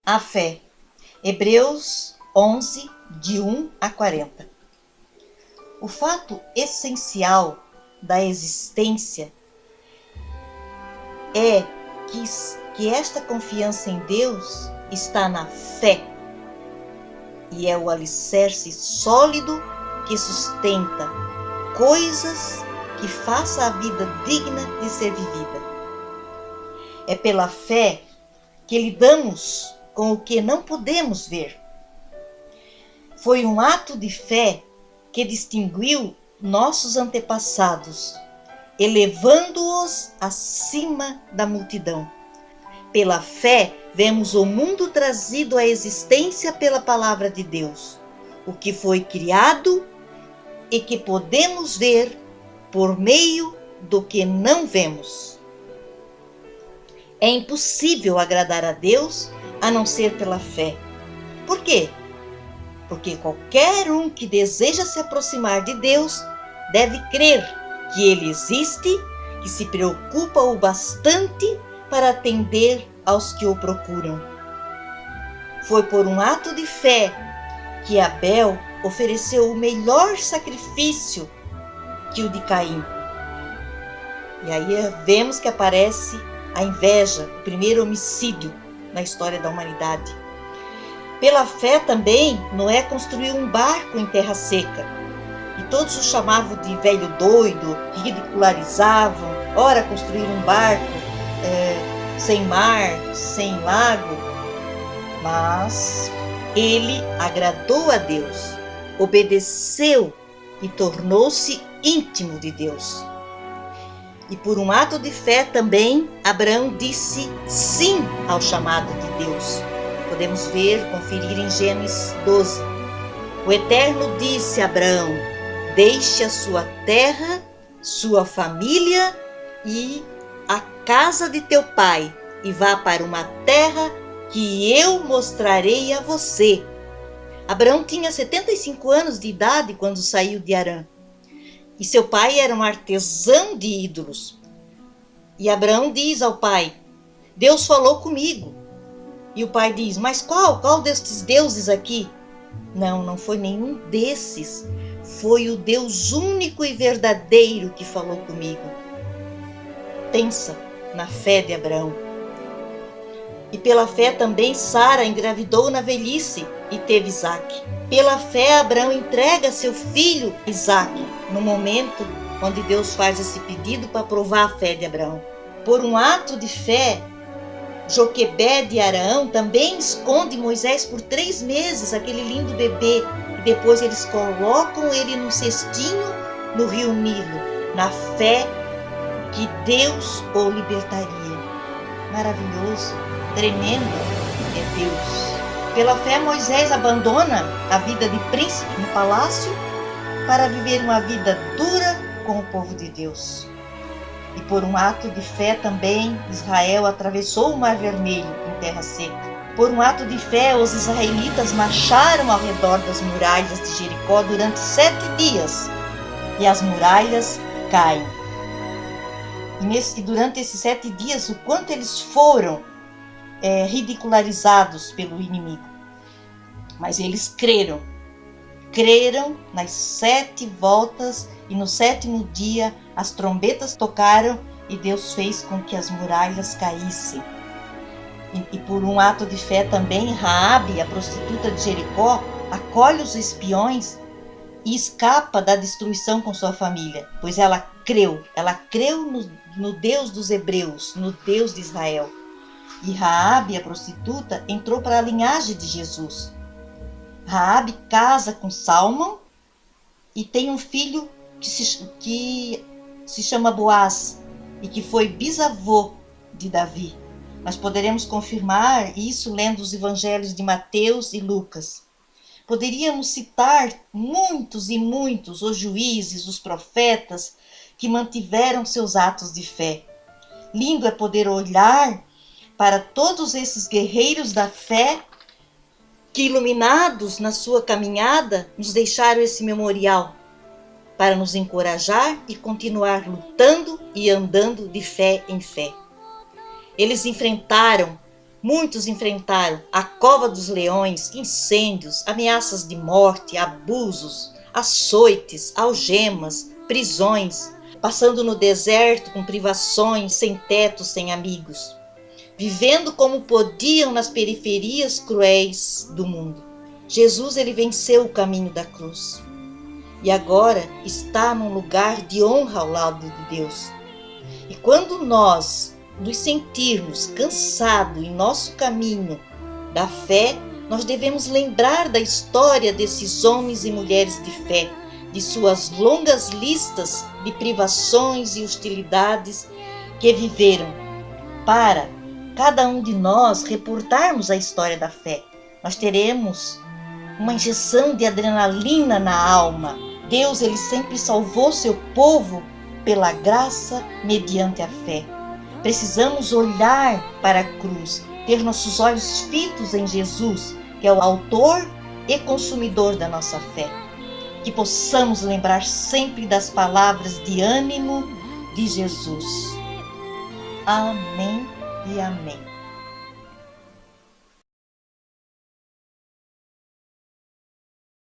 A fé. Hebreus 11, de 1 a 40. O fato essencial da existência é que esta confiança em Deus está na fé e é o alicerce sólido que sustenta coisas que façam a vida digna de ser vivida. É pela fé que lidamos com o que não podemos ver. Foi um ato de fé que distinguiu nossos antepassados, elevando-os acima da multidão. Pela fé, vemos o mundo trazido à existência pela palavra de Deus, o que foi criado e que podemos ver por meio do que não vemos. É impossível agradar a Deus a não ser pela fé. Por quê? Porque qualquer um que deseja se aproximar de Deus deve crer que Ele existe, que se preocupa o bastante para atender aos que o procuram. Foi por um ato de fé que Abel ofereceu o melhor sacrifício que o de Caim. E aí vemos que aparece a inveja, o primeiro homicídio na história da humanidade. Pela fé também, Noé construiu um barco em terra seca. E todos o chamavam de velho doido, ridicularizavam. Ora, construir um barco sem mar, sem lago. Mas ele agradou a Deus, obedeceu e tornou-se íntimo de Deus. E por um ato de fé também, Abraão disse sim ao chamado de Deus. Podemos conferir em Gênesis 12. O Eterno disse a Abraão: deixe a sua terra, sua família e a casa de teu pai, e vá para uma terra que eu mostrarei a você. Abraão tinha 75 anos de idade quando saiu de Harã. E seu pai era um artesão de ídolos. E Abraão diz ao pai: Deus falou comigo. E o pai diz: mas qual destes deuses aqui? Não foi nenhum desses. Foi o Deus único e verdadeiro que falou comigo. Pensa na fé de Abraão. E pela fé também Sara engravidou na velhice e teve Isaque. Pela fé Abraão entrega seu filho Isaque, no momento onde Deus faz esse pedido para provar a fé de Abraão. Por um ato de fé, Joquebede e Arão também esconde Moisés por 3 meses, aquele lindo bebê, e depois eles colocam ele num cestinho no rio Nilo, na fé que Deus o libertaria. Maravilhoso, tremendo é Deus. Pela fé, Moisés abandona a vida de príncipe no palácio para viver uma vida dura com o povo de Deus. E por um ato de fé também, Israel atravessou o Mar Vermelho em terra seca. Por um ato de fé, os israelitas marcharam ao redor das muralhas de Jericó durante 7 dias. E as muralhas caem. E durante esses 7 dias, o quanto eles foram ridicularizados pelo inimigo. Mas eles creram nas 7 voltas, e no 7º dia as trombetas tocaram e Deus fez com que as muralhas caíssem. E por um ato de fé também, Raabe, a prostituta de Jericó, acolhe os espiões e escapa da destruição com sua família, pois ela creu no Deus dos hebreus, no Deus de Israel. E Raabe, a prostituta, entrou para a linhagem de Jesus. Raabe casa com Salmão e tem um filho que se chama Boaz e que foi bisavô de Davi. Nós poderemos confirmar isso lendo os evangelhos de Mateus e Lucas. Poderíamos citar muitos e muitos, os juízes, os profetas, que mantiveram seus atos de fé. Lindo é poder olhar para todos esses guerreiros da fé que, iluminados na sua caminhada, nos deixaram esse memorial para nos encorajar e continuar lutando e andando de fé em fé. Eles enfrentaram Muitos enfrentaram a cova dos leões, incêndios, ameaças de morte, abusos, açoites, algemas, prisões, passando no deserto com privações, sem teto, sem amigos, vivendo como podiam nas periferias cruéis do mundo. Jesus, ele venceu o caminho da cruz e agora está num lugar de honra ao lado de Deus. E quando nós nos sentirmos cansados em nosso caminho da fé, nós devemos lembrar da história desses homens e mulheres de fé, de suas longas listas de privações e hostilidades que viveram, para cada um de nós reportarmos a história da fé. Nós teremos uma injeção de adrenalina na alma. Deus, ele sempre salvou seu povo pela graça mediante a fé. Precisamos olhar para a cruz, ter nossos olhos fitos em Jesus, que é o autor e consumidor da nossa fé. Que possamos lembrar sempre das palavras de ânimo de Jesus. Amém e amém.